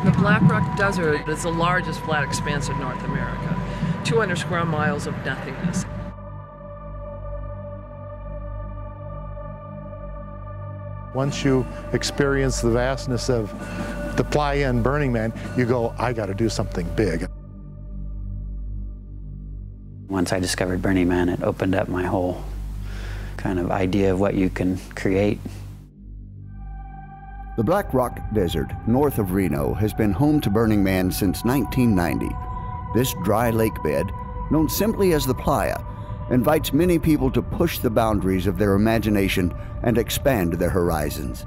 The Black Rock Desert is the largest flat expanse in North America, 200 square miles of nothingness. Once you experience the vastness of the Playa and Burning Man, you go, I got to do something big. Once I discovered Burning Man, it opened up my whole kind of idea of what you can create. The Black Rock Desert, north of Reno, has been home to Burning Man since 1990. This dry lake bed, known simply as the Playa, invites many people to push the boundaries of their imagination and expand their horizons.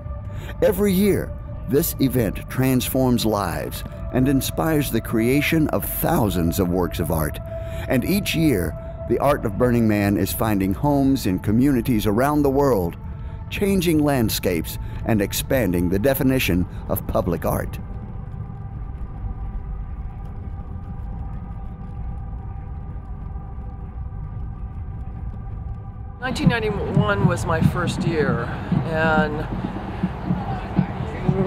Every year, this event transforms lives and inspires the creation of thousands of works of art. And each year, the art of Burning Man is finding homes in communities around the world, changing landscapes and expanding the definition of public art. '91 was my first year, and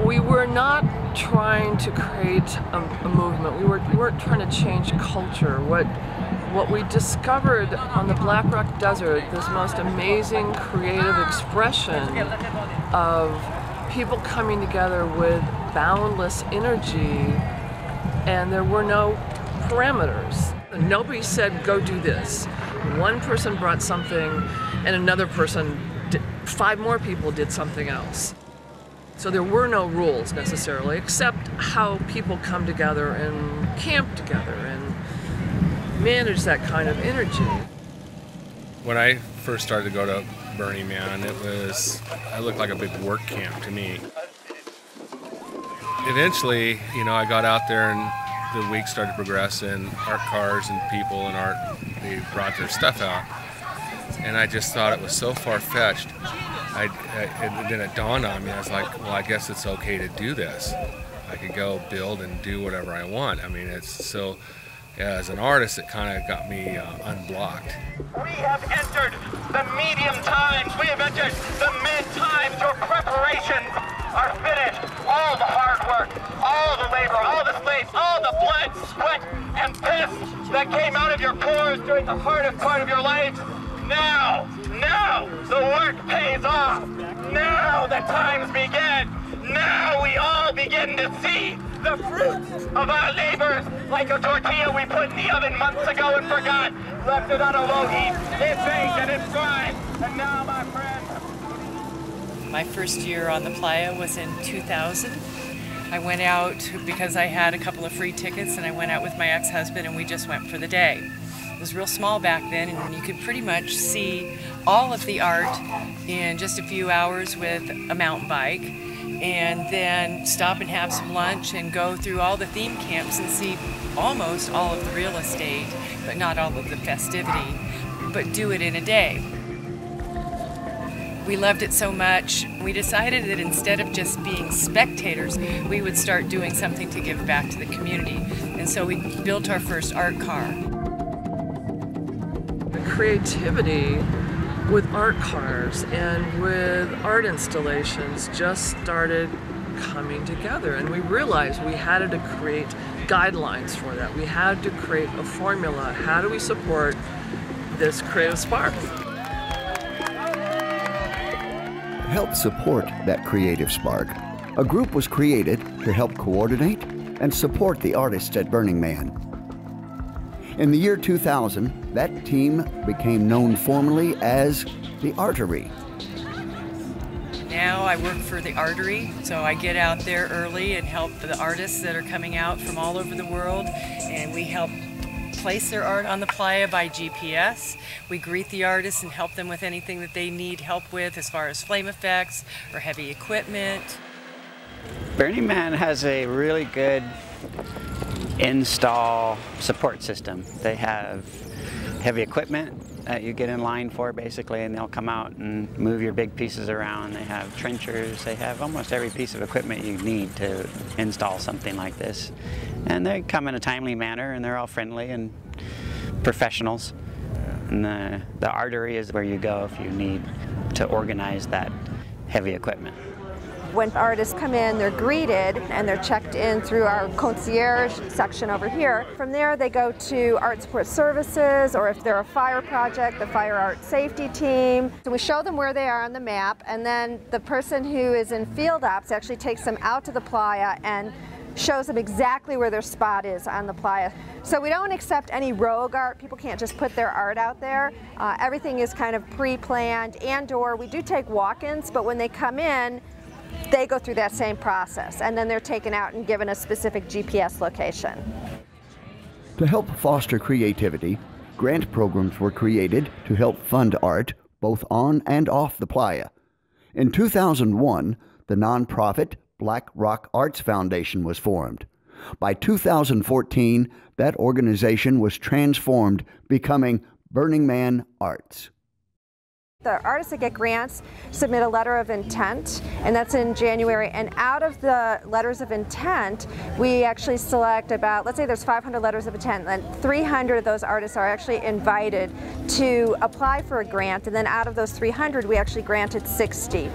we were not trying to create a movement. We weren't trying to change culture. What we discovered on the Black Rock Desert, this most amazing creative expression of people coming together with boundless energy, and there were no parameters. Nobody said, go do this. One person brought something, and another person, 5 more people did something else. So there were no rules necessarily, except how people come together and camp together and manage that kind of energy. When I first started to go to Burning Man, it looked like a big work camp to me. Eventually, I got out there and the week started to progress, and art cars and people and art, they brought their stuff out. And I just thought it was so far-fetched. And then it dawned on me, I was like, well, I guess it's okay to do this. I could go build and do whatever I want. I mean, it's so, as an artist, it kind of got me unblocked. We have entered the medium times. We have entered the mid times. Your preparations are finished. All the hard work, all the labor, all the slaves, all the blood, sweat, and piss that came out of your pores during the hardest part of your life. Now, the work pays off. Now the times begin. Now we all begin to see the fruits of our labors, like a tortilla we put in the oven months ago and forgot, left it on a low heat, it baked and it fried, and now, my friend. My first year on the Playa was in 2000. I went out because I had a couple of free tickets, and I went out with my ex-husband, and we just went for the day. It was real small back then, and you could pretty much see all of the art in just a few hours with a mountain bike, and then stop and have some lunch and go through all the theme camps and see almost all of the real estate, but not all of the festivity, but do it in a day. We loved it so much, we decided that instead of just being spectators, we would start doing something to give back to the community. And so we built our first art car. The creativity with art cars and with art installations just started coming together, and we realized we had to create guidelines for that. We had to create a formula. How do we support this creative spark? To help support that creative spark, a group was created to help coordinate and support the artists at Burning Man. In the year 2000, that team became known formally as the ARTery. Now I work for the ARTery, so I get out there early and help the artists that are coming out from all over the world, and we help place their art on the Playa by GPS. We greet the artists and help them with anything that they need help with as far as flame effects or heavy equipment. Burning Man has a really good install support system. They have heavy equipment that you get in line for basically, and they'll come out and move your big pieces around. They have trenchers, they have almost every piece of equipment you need to install something like this. And they come in a timely manner, and they're all friendly and professionals. And the ARTery is where you go if you need to organize that heavy equipment. When artists come in, they're greeted and they're checked in through our concierge section over here. From there, they go to art support services, or if they're a fire project, the fire art safety team. So we show them where they are on the map, and then the person who is in field ops actually takes them out to the playa and shows them exactly where their spot is on the playa. So we don't accept any rogue art. People can't just put their art out there. Everything is kind of pre-planned, and/or we do take walk-ins, but when they come in, they go through that same process, and then they're taken out and given a specific GPS location. To help foster creativity, grant programs were created to help fund art both on and off the playa. In 2001, the nonprofit Black Rock Arts Foundation was formed. By 2014, that organization was transformed, becoming Burning Man Arts. The artists that get grants submit a letter of intent, and that's in January. And out of the letters of intent, we actually select about, let's say there's 500 letters of intent, then 300 of those artists are actually invited to apply for a grant, and then out of those 300, we actually granted 60.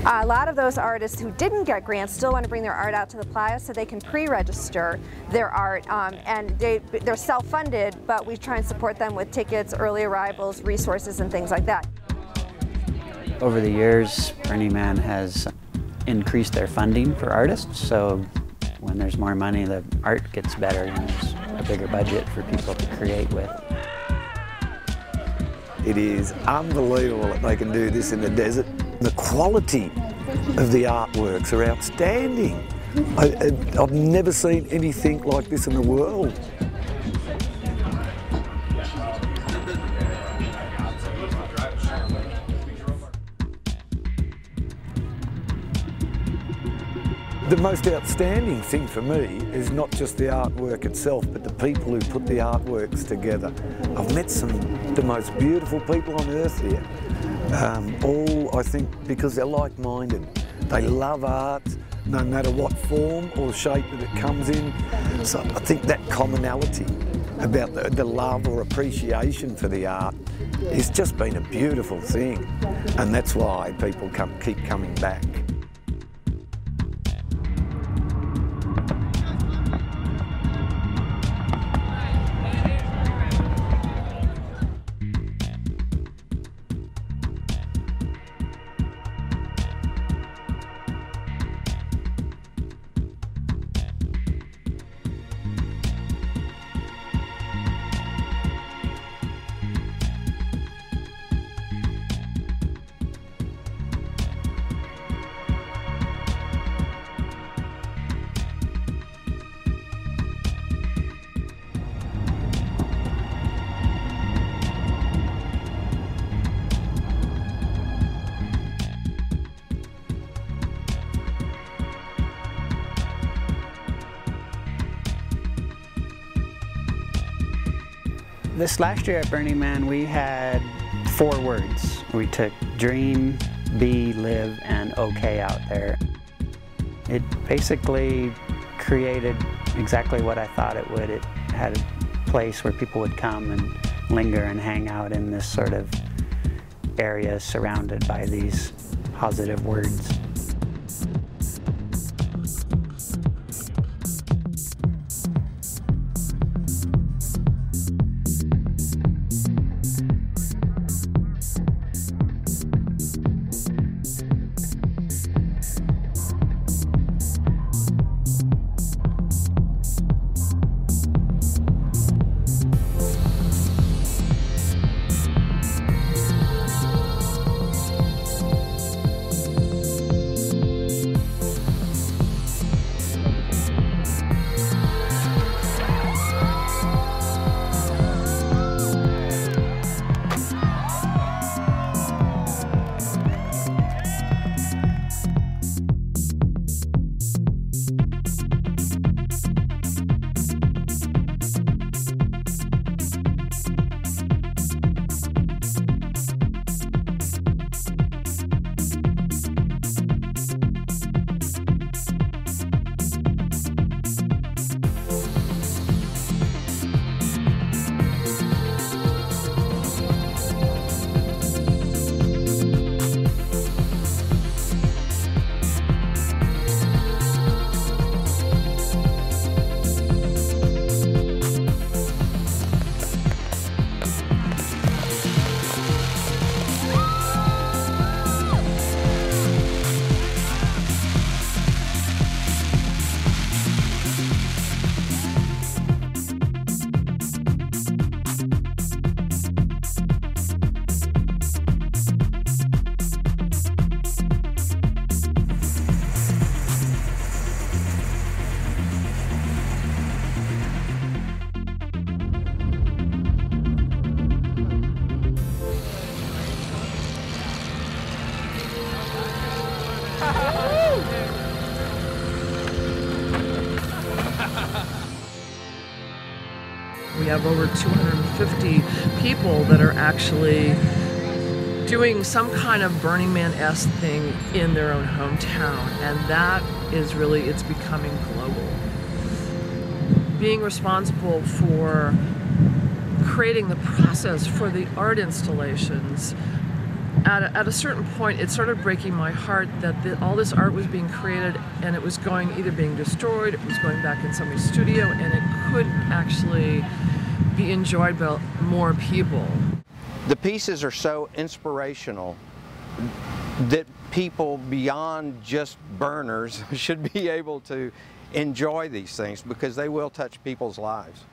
A lot of those artists who didn't get grants still want to bring their art out to the playa so they can pre-register their art, and they're self-funded, but we try and support them with tickets, early arrivals, resources, and things like that. Over the years, Burning Man has increased their funding for artists, so when there's more money, the art gets better and there's a bigger budget for people to create with. It is unbelievable that they can do this in the desert. The quality of the artworks are outstanding. I've never seen anything like this in the world. The most outstanding thing for me is not just the artwork itself, but the people who put the artworks together. I've met the most beautiful people on earth here. All, I think, because they're like-minded. They love art, no matter what form or shape that it comes in. So I think that commonality about the love or appreciation for the art has just been a beautiful thing. And that's why people keep coming back. This last year at Burning Man, we had 4 words. We took dream, be, live, and okay out there. It basically created exactly what I thought it would. It had a place where people would come and linger and hang out in this sort of area surrounded by these positive words. have over 250 people that are actually doing some kind of Burning Man-esque thing in their own hometown, and that is really, it's becoming global. Being responsible for creating the process for the art installations, at a certain point it started breaking my heart that all this art was being created and it was either being destroyed, it was going back in somebody's studio, and it couldn't actually be enjoyed by more people. The pieces are so inspirational that people beyond just burners should be able to enjoy these things because they will touch people's lives.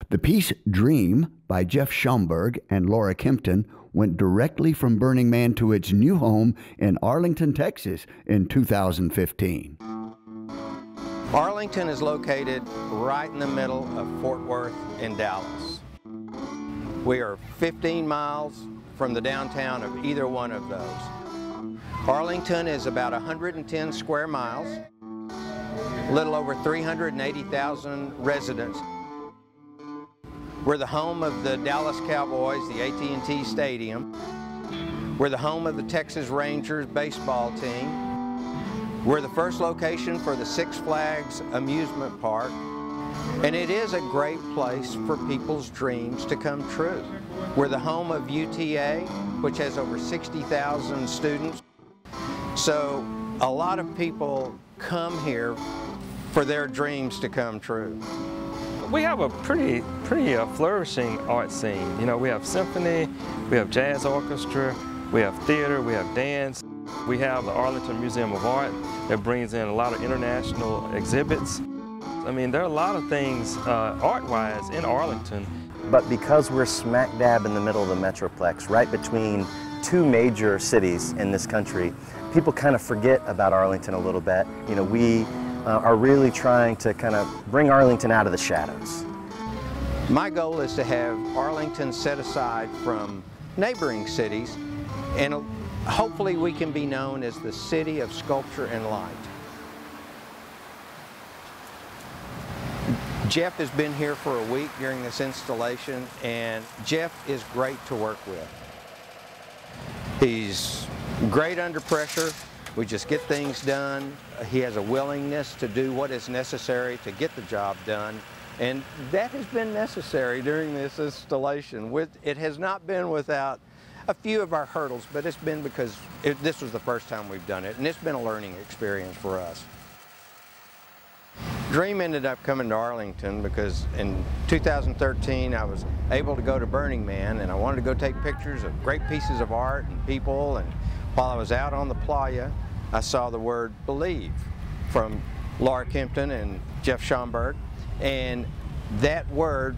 The piece Dream by Jeff Schomburg and Laura Kempton went directly from Burning Man to its new home in Arlington, Texas in 2015. Arlington is located right in the middle of Fort Worth and Dallas. We are 15 miles from the downtown of either one of those. Arlington is about 110 square miles, a little over 380,000 residents. We're the home of the Dallas Cowboys, the AT&T Stadium. We're the home of the Texas Rangers baseball team. We're the first location for the Six Flags amusement park. And it is a great place for people's dreams to come true. We're the home of UTA, which has over 60,000 students. So a lot of people come here for their dreams to come true. We have a pretty flourishing art scene. You know, we have symphony, we have jazz orchestra, we have theater, we have dance. We have the Arlington Museum of Art that brings in a lot of international exhibits. I mean, there are a lot of things art-wise in Arlington. But because we're smack dab in the middle of the Metroplex, right between two major cities in this country, people kind of forget about Arlington a little bit. You know, we are really trying to kind of bring Arlington out of the shadows. My goal is to have Arlington set aside from neighboring cities, and hopefully we can be known as the city of sculpture and light. Jeff has been here for a week during this installation, and Jeff is great to work with. He's great under pressure. We just get things done. He has a willingness to do what is necessary to get the job done, and that has been necessary during this installation. It has not been without a few of our hurdles, but it's been because this was the first time we've done it, and it's been a learning experience for us. Dream ended up coming to Arlington because in 2013 I was able to go to Burning Man, and I wanted to go take pictures of great pieces of art and people, and while I was out on the Playa, I saw the word believe from Laura Kempton and Jeff Schomburg, and that word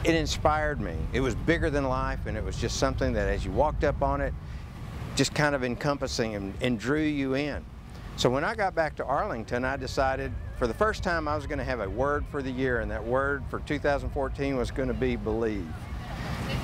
it inspired me. It was bigger than life, and it was just something that as you walked up on it, just kind of encompassing and drew you in. So when I got back to Arlington, I decided for the first time I was going to have a word for the year, and that word for 2014 was going to be believe.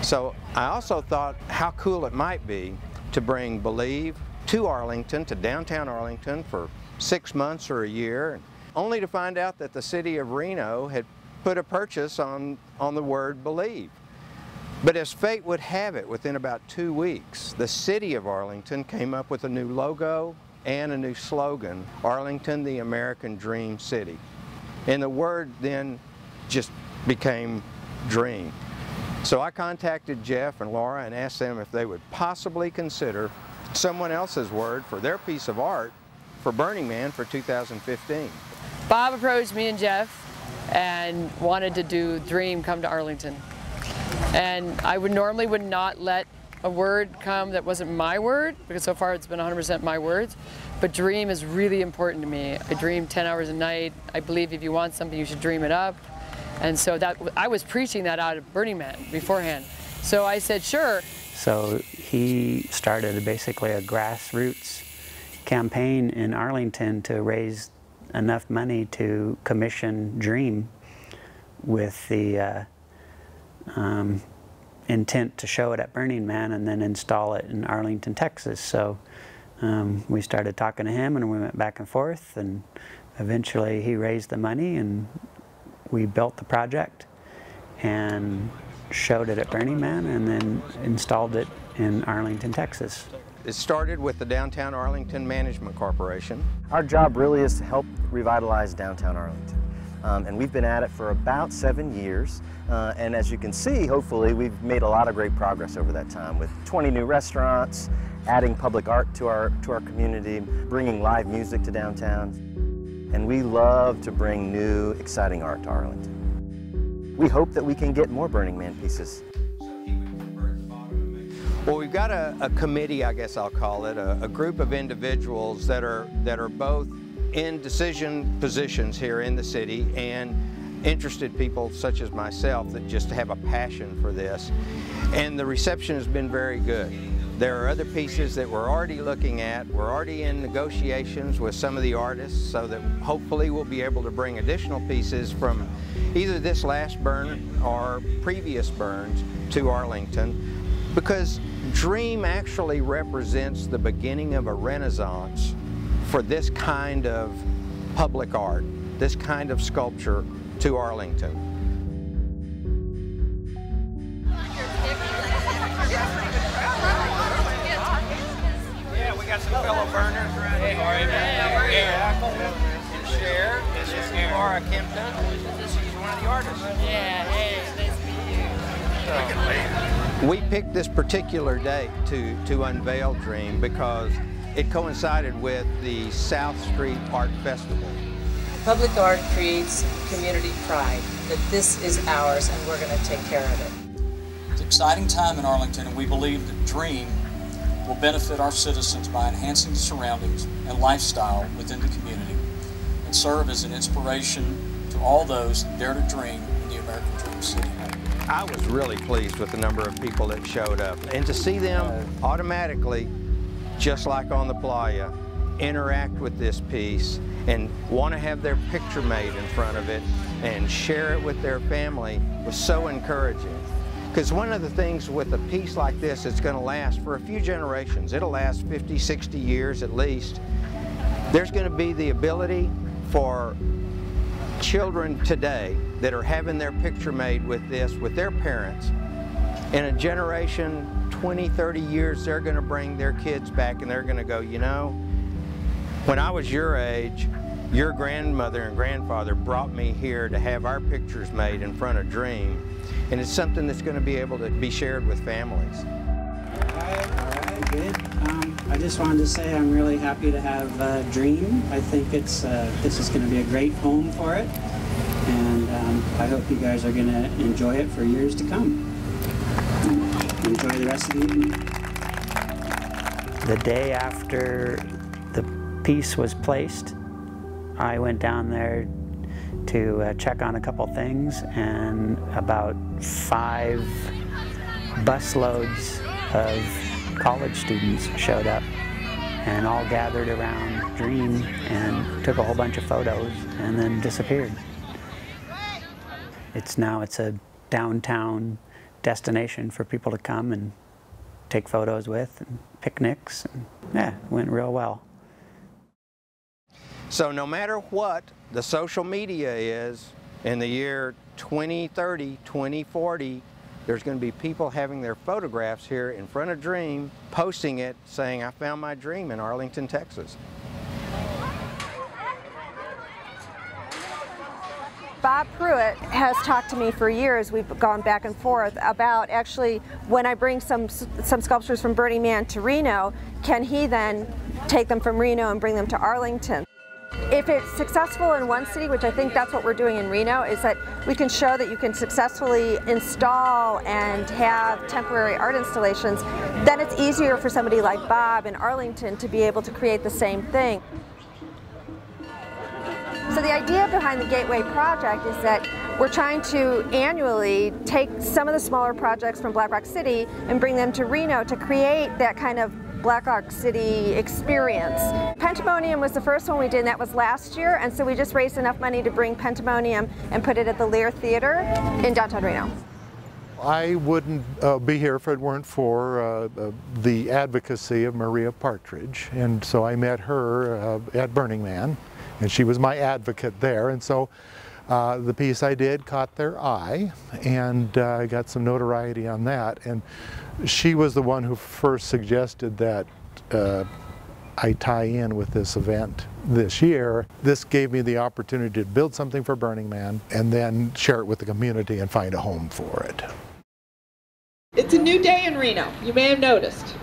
So I also thought how cool it might be to bring believe to Arlington, to downtown Arlington for 6 months or a year, only to find out that the city of Reno had put a purchase on the word believe. But as fate would have it, within about 2 weeks, the city of Arlington came up with a new logo and a new slogan, Arlington, the American Dream City. And the word then just became dream. So I contacted Jeff and Laura and asked them if they would possibly consider someone else's word for their piece of art for Burning Man for 2015. Bob approached me and Jeff and wanted to do Dream come to Arlington. And I normally would not let a word come that wasn't my word, because so far it's been 100% my words, but dream is really important to me. I dream 10 hours a night. I believe if you want something, you should dream it up. And so I was preaching that out of Burning Man beforehand. So I said, sure. So he started basically a grassroots campaign in Arlington to raise enough money to commission Dream with the intent to show it at Burning Man and then install it in Arlington, Texas. So we started talking to him, and we went back and forth, and eventually he raised the money and we built the project. and showed it at Burning Man and then installed it in Arlington, Texas. It started with the Downtown Arlington Management Corporation. Our job really is to help revitalize downtown Arlington. And we've been at it for about 7 years. And as you can see, hopefully, we've made a lot of great progress over that time with 20 new restaurants, adding public art to our community, bringing live music to downtown. And we love to bring new, exciting art to Arlington. We hope that we can get more Burning Man pieces. Well, we've got a committee, I guess I'll call it, a group of individuals that are both in decision positions here in the city and interested people such as myself that just have a passion for this. And the reception has been very good. There are other pieces that we're already looking at. We're already in negotiations with some of the artists so that hopefully we'll be able to bring additional pieces from either this last burn or previous burns to Arlington, because Dream actually represents the beginning of a renaissance for this kind of public art, this kind of sculpture to Arlington. Yeah, we got some fellow burners around here. And Cher, this is Laura Kempton. She's one of the artists. Yeah, hey, nice to meet you. We picked this particular date to unveil Dream because it coincided with the South Street Art Festival. Public art creates community pride, that this is ours and we're going to take care of it. It's an exciting time in Arlington, and we believe that Dream will benefit our citizens by enhancing the surroundings and lifestyle within the community and serve as an inspiration to all those that dare to dream in the American Dream City. I was really pleased with the number of people that showed up, and to see them automatically, just like on the Playa, interact with this piece and want to have their picture made in front of it and share it with their family was so encouraging. Because one of the things with a piece like this, it's going to last for a few generations. It'll last 50, 60 years at least. There's going to be the ability for children today that are having their picture made with this, with their parents. In a generation, 20, 30 years, they're going to bring their kids back and they're going to go, you know, when I was your age, your grandmother and grandfather brought me here to have our pictures made in front of Dream. And it's something that's going to be able to be shared with families. All right, good. I just wanted to say I'm really happy to have Dream. I think this is going to be a great home for it. And I hope you guys are going to enjoy it for years to come. Enjoy the rest of the evening. The day after the piece was placed, I went down there to check on a couple things, and about 5 busloads of college students showed up and all gathered around Dream and took a whole bunch of photos and then disappeared. It's a downtown destination for people to come and take photos with, and picnics, and yeah, it went real well. So no matter what the social media is, in the year 2030, 2040, there's going to be people having their photographs here in front of Dream, posting it, saying, I found my dream in Arlington, Texas. Bob Pruitt has talked to me for years. We've gone back and forth about actually when I bring some sculptures from Burning Man to Reno, can he then take them from Reno and bring them to Arlington? If it's successful in one city, which I think that's what we're doing in Reno, is that we can show that you can successfully install and have temporary art installations, then it's easier for somebody like Bob in Arlington to be able to create the same thing. So the idea behind the Gateway project is that we're trying to annually take some of the smaller projects from Black Rock City and bring them to Reno to create that kind of Black Rock City experience. Pentamonium was the first one we did, and that was last year, and so we just raised enough money to bring Pentamonium and put it at the Lear Theater in downtown Reno. I wouldn't be here if it weren't for the advocacy of Maria Partridge, and so I met her at Burning Man, and she was my advocate there, and so The piece I did caught their eye, and I got some notoriety on that. And she was the one who first suggested that I tie in with this event this year. This gave me the opportunity to build something for Burning Man and then share it with the community and find a home for it. It's a new day in Reno, you may have noticed.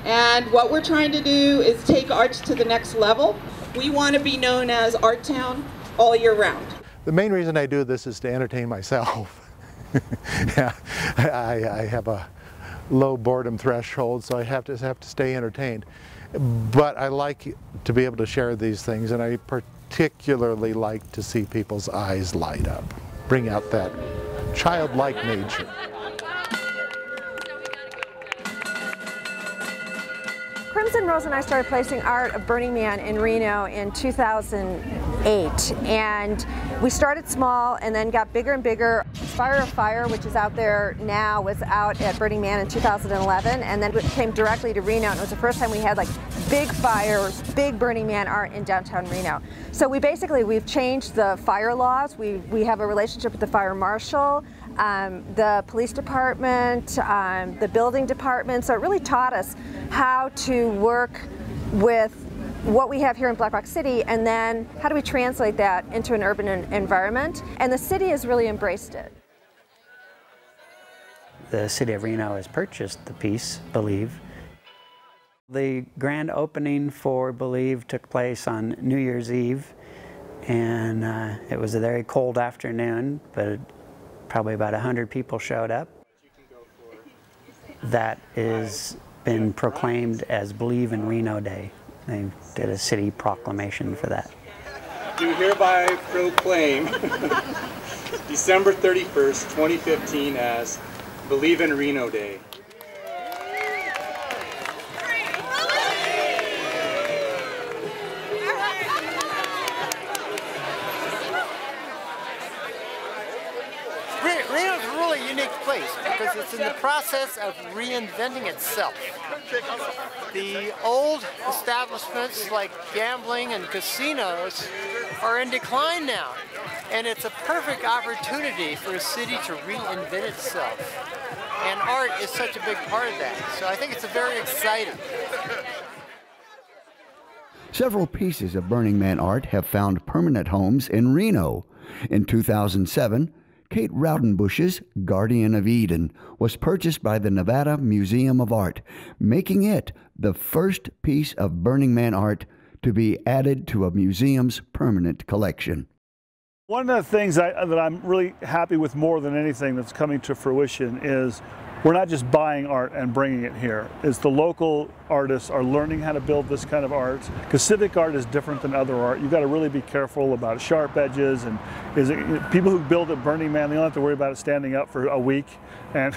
And what we're trying to do is take arts to the next level. We want to be known as Art Town all year round. The main reason I do this is to entertain myself. I have a low boredom threshold, so I have to stay entertained. But I like to be able to share these things, and I particularly like to see people's eyes light up, bring out that childlike nature. Crimson Rose and I started placing art of Burning Man in Reno in 2008, and we started small and then got bigger and bigger. Fire of Fire, which is out there now, was out at Burning Man in 2011, and then it came directly to Reno, and it was the first time we had like big fires, big Burning Man art in downtown Reno. So we've changed the fire laws. We have a relationship with the fire marshal, the police department, the building department. So it really taught us how to work with what we have here in Black Rock City, and then how do we translate that into an urban environment. And the city has really embraced it. The city of Reno has purchased the piece, Believe. The grand opening for Believe took place on New Year's Eve, and it was a very cold afternoon, but probably about 100 people showed up. That has been proclaimed as Believe in Reno Day. They did a city proclamation for that. Do hereby proclaim December 31st, 2015 as Believe in Reno Day. Reno's a really unique place because it's in the process of reinventing itself. The old establishments like gambling and casinos are in decline now, and it's a perfect opportunity for a city to reinvent itself. And art is such a big part of that, so I think it's very exciting. Several pieces of Burning Man art have found permanent homes in Reno. In 2007, Kate Raudenbush's Guardian of Eden was purchased by the Nevada Museum of Art, making it the first piece of Burning Man art to be added to a museum's permanent collection. One of the things that I'm really happy with more than anything that's coming to fruition is we're not just buying art and bringing it here. It's the local artists are learning how to build this kind of art, because civic art is different than other art. You've got to really be careful about sharp edges, and people who build at Burning Man, they don't have to worry about it standing up for a week, and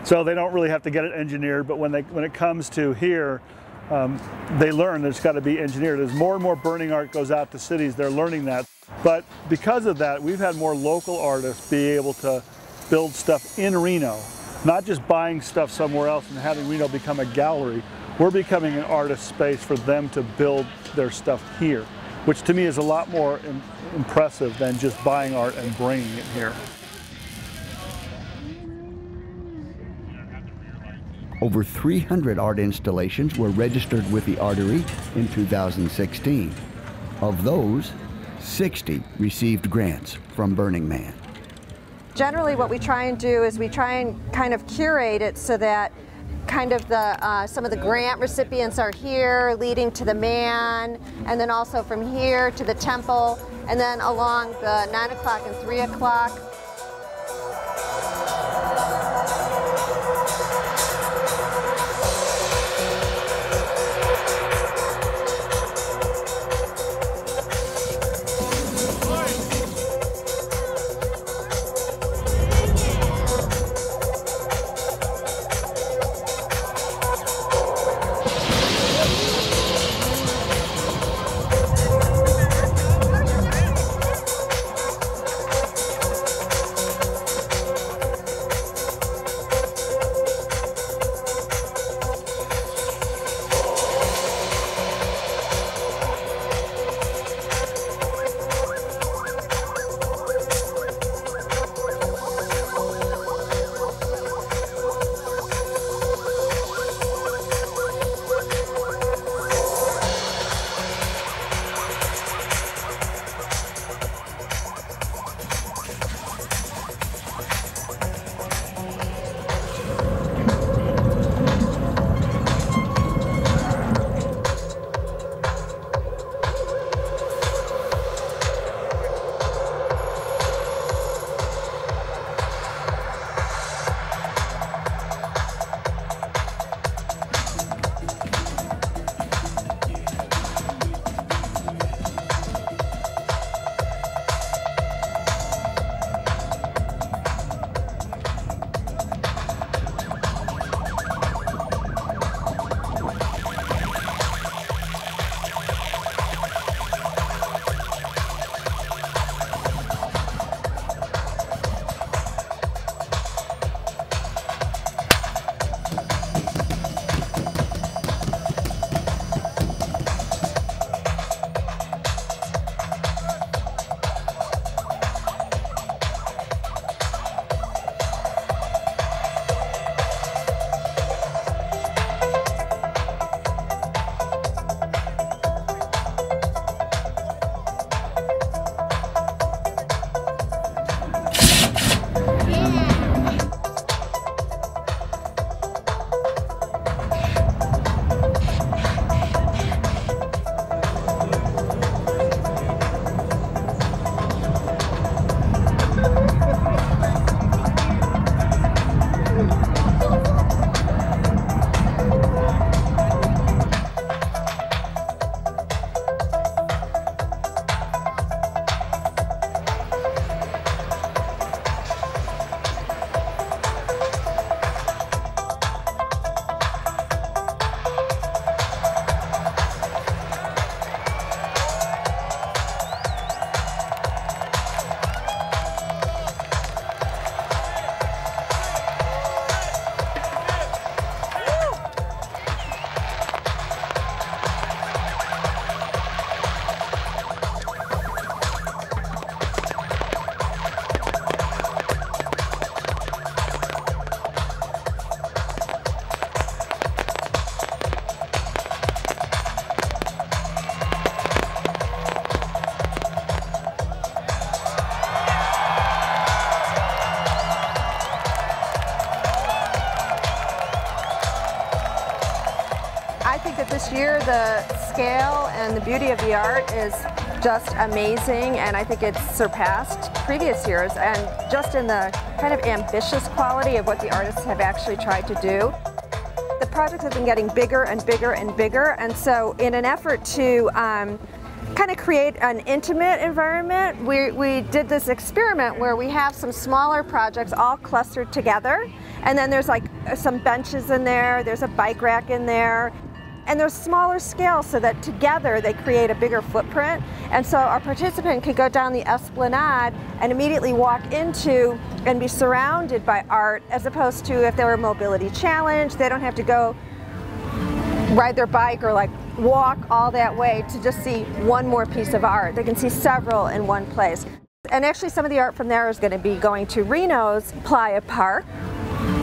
so they don't really have to get it engineered. But when it comes to here, they learn that it's got to be engineered. As more and more burning art goes out to cities, they're learning that. But because of that, we've had more local artists be able to build stuff in Reno. Not just buying stuff somewhere else and having Reno become a gallery. We're becoming an artist space for them to build their stuff here, which to me is a lot more impressive than just buying art and bringing it here. Over 300 art installations were registered with the ARTery in 2016. Of those, 60 received grants from Burning Man. Generally what we try and do is we try and kind of curate it so that kind of some of the grant recipients are here leading to the man, and then also from here to the temple, and then along the 9 o'clock and 3 o'clock. the scale and the beauty of the art is just amazing, and I think it's surpassed previous years, and just in the kind of ambitious quality of what the artists have actually tried to do. The project has been getting bigger and bigger and bigger, and so in an effort to kind of create an intimate environment, we did this experiment where we have some smaller projects all clustered together, and then there's like some benches in there, there's a bike rack in there, and there's smaller scale so that together they create a bigger footprint. And so our participant could go down the esplanade and immediately walk into and be surrounded by art, as opposed to if they were mobility challenged, they don't have to go ride their bike or like walk all that way to just see one more piece of art. They can see several in one place. And actually some of the art from there is going to be going to Reno's Playa Park.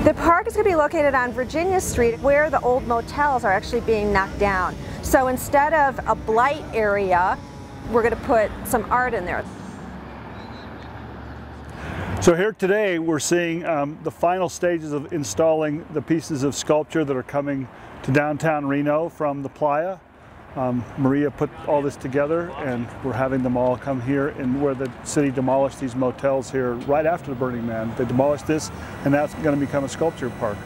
The park is going to be located on Virginia Street, where the old motels are actually being knocked down. So instead of a blight area, we're going to put some art in there. So here today we're seeing the final stages of installing the pieces of sculpture that are coming to downtown Reno from the Playa. Maria put all this together, and we're having them all come here, and where the city demolished these motels here right after the Burning Man. They demolished this, and that's going to become a sculpture park.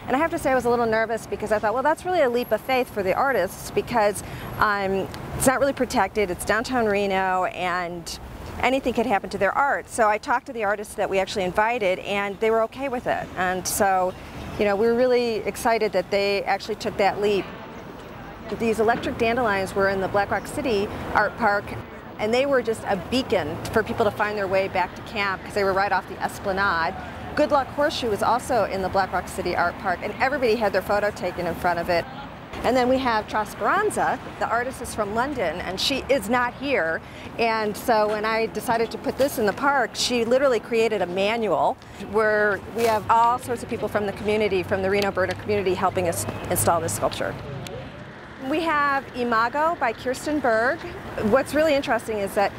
And I have to say I was a little nervous because I thought, well, that's really a leap of faith for the artists, because it's not really protected, it's downtown Reno, and anything could happen to their art. So I talked to the artists that we actually invited, and they were okay with it. And so, you know, we were really excited that they actually took that leap. These electric dandelions were in the Black Rock City Art Park, and they were just a beacon for people to find their way back to camp because they were right off the esplanade. Good Luck Horseshoe was also in the Black Rock City Art Park, and everybody had their photo taken in front of it. And then we have Trasperanza, the artist is from London, and she is not here. And so when I decided to put this in the park, she literally created a manual where we have all sorts of people from the community, from the Reno Burner community, helping us install this sculpture. We have Imago by Kirsten Berg. What's really interesting is that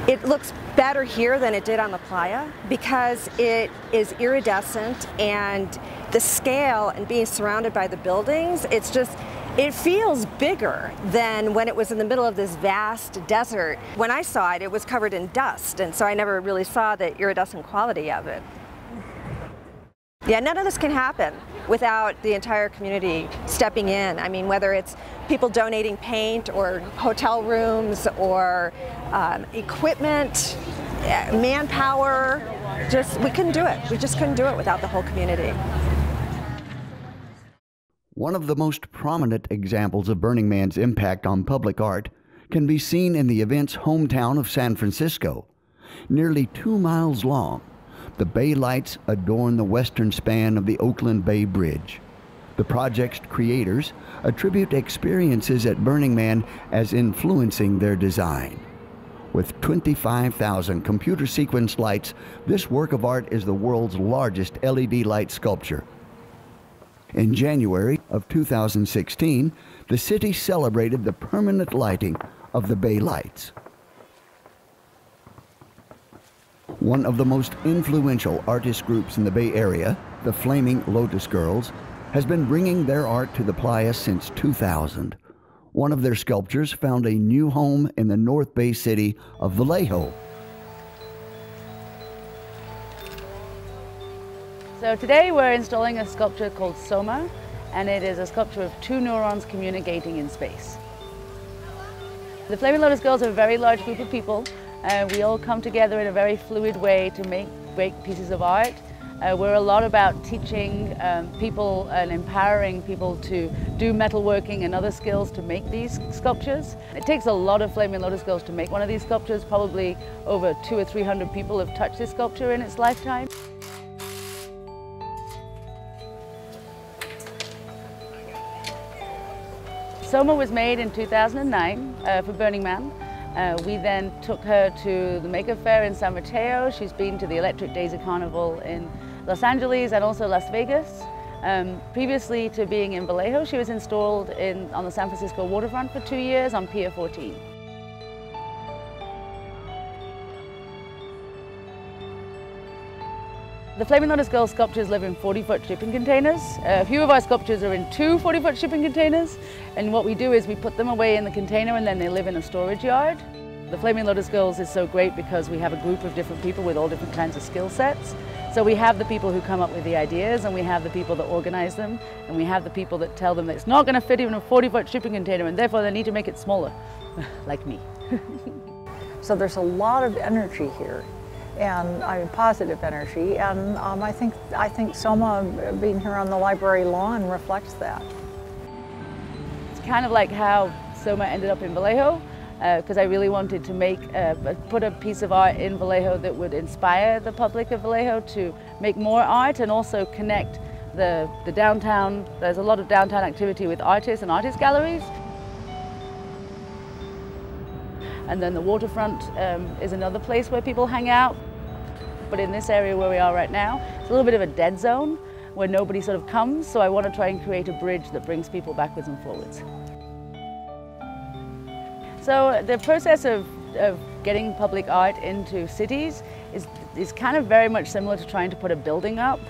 it looks better here than it did on the Playa because it is iridescent, and the scale and being surrounded by the buildings, it feels bigger than when it was in the middle of this vast desert. When I saw it, it was covered in dust, and so I never really saw the iridescent quality of it. Yeah, none of this can happen without the entire community stepping in. I mean, whether it's people donating paint or hotel rooms or equipment, manpower, we couldn't do it. We just couldn't do it without the whole community. One of the most prominent examples of Burning Man's impact on public art can be seen in the event's hometown of San Francisco. Nearly 2 miles long, the bay lights adorn the western span of the Oakland Bay Bridge. The project's creators attribute experiences at Burning Man as influencing their design. With 25,000 computer-sequenced lights, this work of art is the world's largest LED light sculpture. In January of 2016, the city celebrated the permanent lighting of the Bay Lights. One of the most influential artist groups in the Bay Area, the Flaming Lotus Girls, has been bringing their art to the Playa since 2000. One of their sculptures found a new home in the North Bay city of Vallejo. So today we're installing a sculpture called Soma, and it is a sculpture of 2 neurons communicating in space. The Flaming Lotus Girls are a very large group of people. We all come together in a very fluid way to make great pieces of art. We're a lot about teaching people and empowering people to do metalworking and other skills to make these sculptures. It takes a lot of Flaming Lotus Girls to make one of these sculptures. Probably over 200 or 300 people have touched this sculpture in its lifetime. Soma was made in 2009 for Burning Man. We then took her to the Maker Faire in San Mateo. She's been to the Electric Daisy Carnival in Los Angeles and also Las Vegas. Previously to being in Vallejo, she was installed on the San Francisco waterfront for 2 years on Pier 14. The Flaming Lotus Girl sculptures live in 40-foot shipping containers. A few of our sculptures are in 2 40-foot shipping containers, and what we do is we put them away in the container and then they live in a storage yard. The Flaming Lotus Girls is so great because we have a group of different people with all different kinds of skill sets. So we have the people who come up with the ideas, and we have the people that organize them, and we have the people that tell them that it's not going to fit in a 40-foot shipping container and therefore they need to make it smaller, like me. So there's a lot of energy here, and I mean positive energy, and I think Soma being here on the library lawn reflects that. It's kind of like how Soma ended up in Vallejo, because I really wanted to put a piece of art in Vallejo that would inspire the public of Vallejo to make more art and also connect the downtown. There's a lot of downtown activity with artists and artist galleries. And then the waterfront is another place where people hang out. But in this area where we are right now, it's a little bit of a dead zone where nobody sort of comes, so I want to try and create a bridge that brings people backwards and forwards. So the process of getting public art into cities is kind of very much similar to trying to put a building up.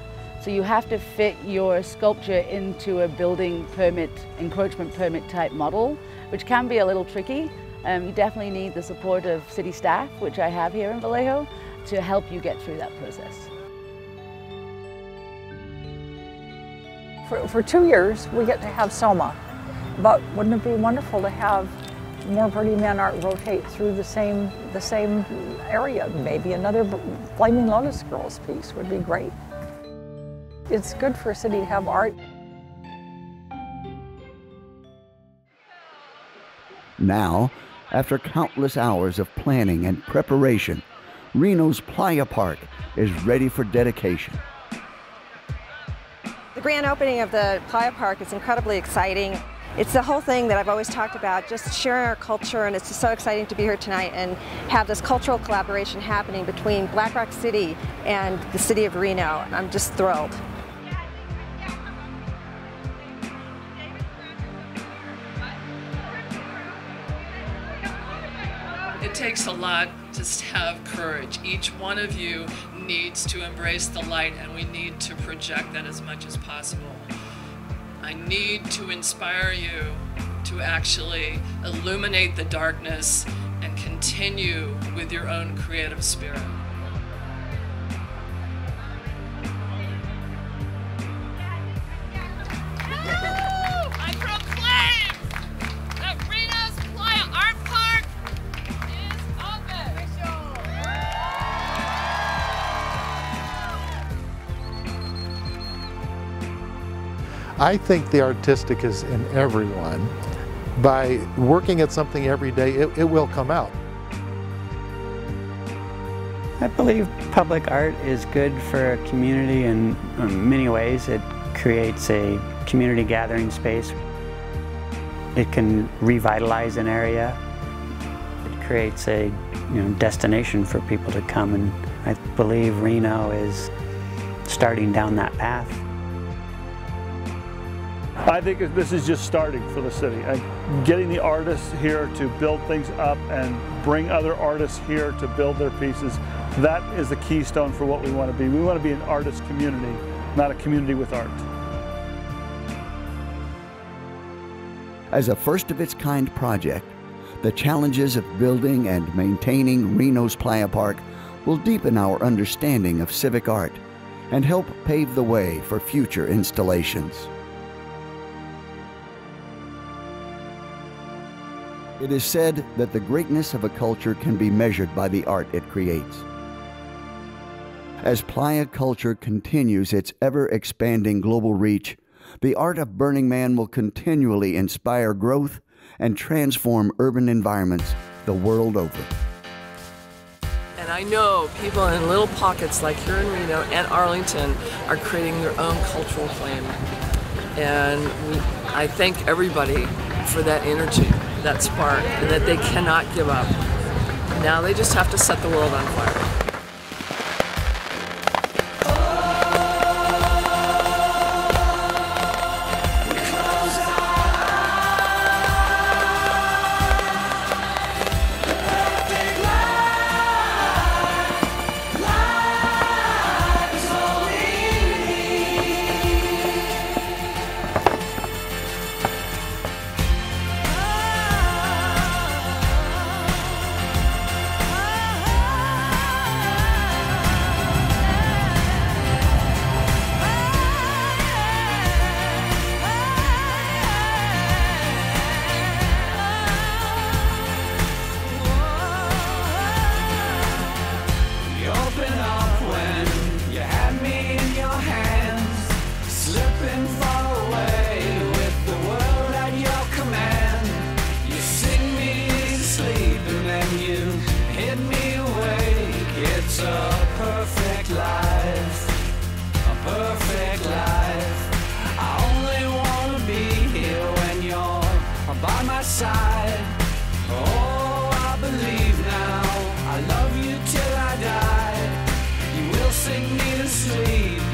So you have to fit your sculpture into a building permit, encroachment permit type model, which can be a little tricky. You definitely need the support of city staff, which I have here in Vallejo, to help you get through that process. For 2 years, we get to have Soma, but wouldn't it be wonderful to have more Burning Man art rotate through the same area? Maybe another Flaming Lotus Girls piece would be great. It's good for a city to have art. Now, after countless hours of planning and preparation, Reno's Playa Park is ready for dedication. The grand opening of the Playa Park is incredibly exciting. It's the whole thing that I've always talked about, just sharing our culture, and it's just so exciting to be here tonight and have this cultural collaboration happening between Black Rock City and the city of Reno. I'm just thrilled. It takes a lot to have courage. Each one of you needs to embrace the light, and we need to project that as much as possible. I need to inspire you to actually illuminate the darkness and continue with your own creative spirit. I proclaim that Reno's Playa Art Park is open. I think the artistic is in everyone. By working at something every day, it will come out. I believe public art is good for a community in many ways. It creates a community gathering space. It can revitalize an area. It creates a destination for people to come, and I believe Reno is starting down that path. I think this is just starting for the city. Getting the artists here to build things up and bring other artists here to build their pieces, that is the keystone for what we want to be. We want to be an artist community, not a community with art. As a first-of-its-kind project, the challenges of building and maintaining Reno's Playa Park will deepen our understanding of civic art and help pave the way for future installations. It is said that the greatness of a culture can be measured by the art it creates. As Playa culture continues its ever-expanding global reach, the art of Burning Man will continually inspire growth and transform urban environments the world over. And I know people in little pockets like here in Reno and Arlington are creating their own cultural flame. And I thank everybody for that energy, that spark, and that they cannot give up. Now they just have to set the world on fire. All by my side. Oh, I believe now, I love you till I die. You will sing me to sleep.